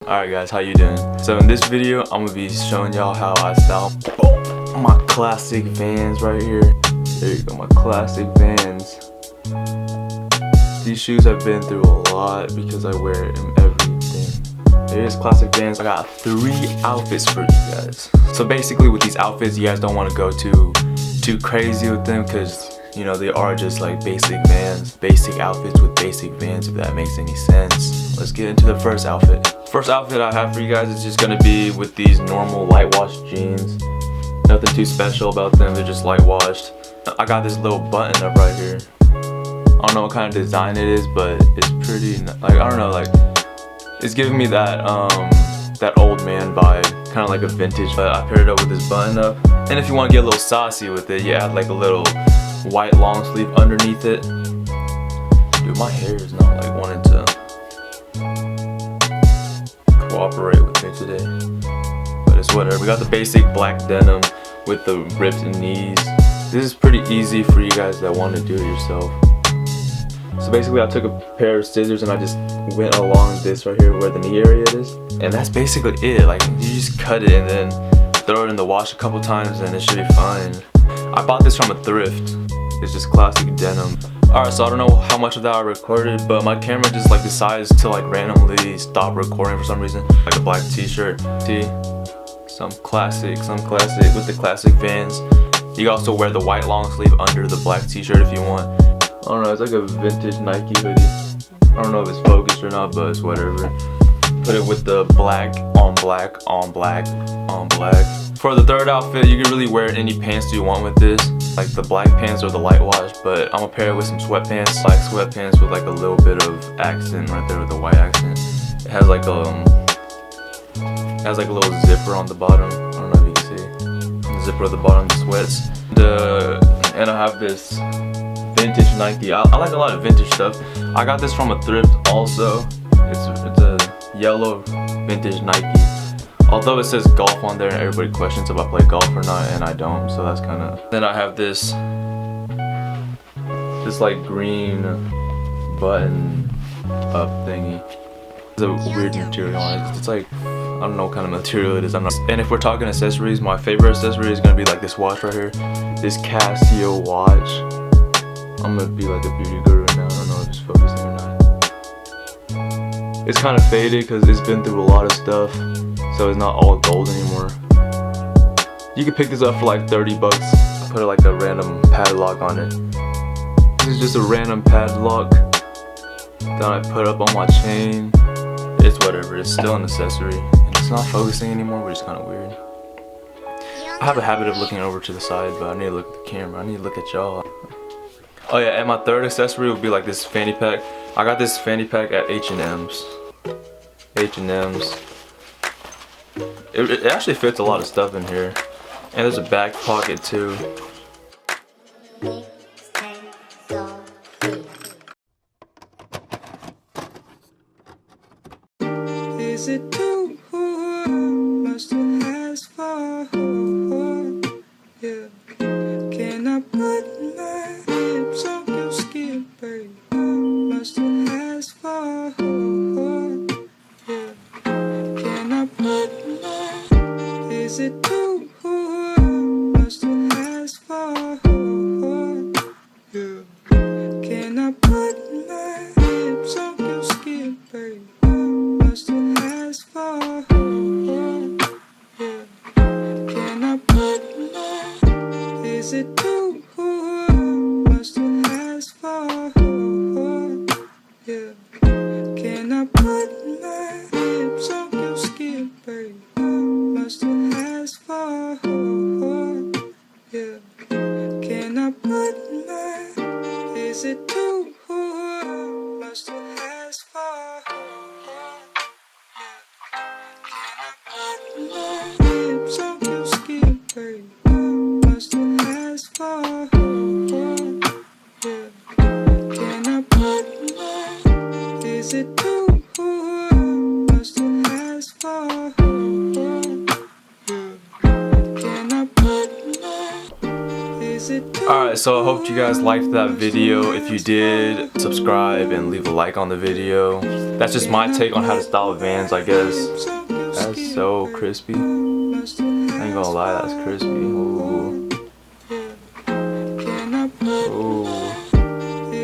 Alright guys, how you doing? So in this video, I'm gonna be showing y'all how I style my classic Vans right here. There you go, my classic Vans. These shoes I've been through a lot because I wear it in everything. Here's classic Vans. I got 3 outfits for you guys. So basically with these outfits, you guys don't want to go too crazy with them because you know they are just like basic Vans, basic outfits with basic Vans, if that makes any sense. Let's get into the first outfit. First outfit I have for you guys is just gonna be with these normal light washed jeans. Nothing too special about them, they're just light washed. I got this little button up right here. I don't know what kind of design it is, but it's pretty, like, I don't know, like, it's giving me that that old man vibe, kind of like a vintage. But I paired it up with this button up, and if you want to get a little saucy with it, you add like a little white long sleeve underneath it. Dude, my hair is not like wanting to cooperate with me today, but it's whatever. We got the basic black denim with the ripped knees. This is pretty easy for you guys that want to do it yourself. So basically I took a pair of scissors and I just went along this right here where the knee area is, and that's basically it. Like, you just cut it and then throw it in the wash a couple times and it should be fine. I bought this from a thrift. It's just classic denim. Alright, so I don't know how much of that I recorded, but my camera just like decides to like randomly stop recording for some reason. Like a black t-shirt, tee, some classic with the classic Vans. You can also wear the white long sleeve under the black t-shirt if you want. I don't know, it's like a vintage Nike hoodie. I don't know if it's focused or not, but it's whatever. Put it with the black on black on black on black. For the third outfit, you can really wear any pants you want with this, like the black pants or the light wash, but I'm gonna pair it with some sweatpants, black sweatpants with like a little bit of accent right there with the white accent. It has like a little zipper on the bottom. I don't know if you can see the zipper at the bottom, the sweats. And I have this vintage Nike. I like a lot of vintage stuff. I got this from a thrift also. It's a yellow vintage Nike. Although it says golf on there and everybody questions if I play golf or not, and I don't, so that's kind of. Then I have this like green button up thingy. It's a weird material on it. It's like, I don't know what kind of material it is. I'm not. And if we're talking accessories, my favorite accessory is gonna be like this watch right here, this Casio watch. I'm gonna be like a beauty guru right now. I don't know if it's focusing or not. It's kind of faded because it's been through a lot of stuff, so it's not all gold anymore. You can pick this up for like 30 bucks. I put like a random padlock on it. This is just a random padlock that I put up on my chain. It's whatever, it's still an accessory. And it's not focusing anymore, which is kind of weird. I have a habit of looking over to the side, but I need to look at the camera. I need to look at y'all. Oh yeah, and my third accessory would be like this fanny pack. I got this fanny pack at H&M's. It actually fits a lot of stuff in here. And there's a back pocket too. Is it too much to ask for? Yeah. Can I put my lips on your skin, babe? Much to ask for? Yeah. Can I put my? Is it too much to ask for? Yeah. Can I put my lips on your skin, babe? Much to ask for? Yeah. Can I put my? Is it too much to ask for? Yeah. Can I put my lips on your skin, babe? Much to ask for? Yeah. Can I put my? Is it too much to ask for? Can I put my lips on your skin, babe? Much to ask for? Alright, so I hope you guys liked that video. If you did, subscribe and leave a like on the video. That's just my take on how to style Vans, I guess. That's so crispy. I ain't gonna lie, that's crispy. Ooh. Ooh.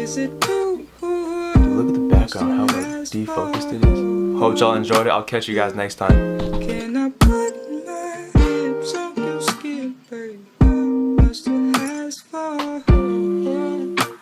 Dude, look at the background, how like defocused it is. Hope y'all enjoyed it. I'll catch you guys next time.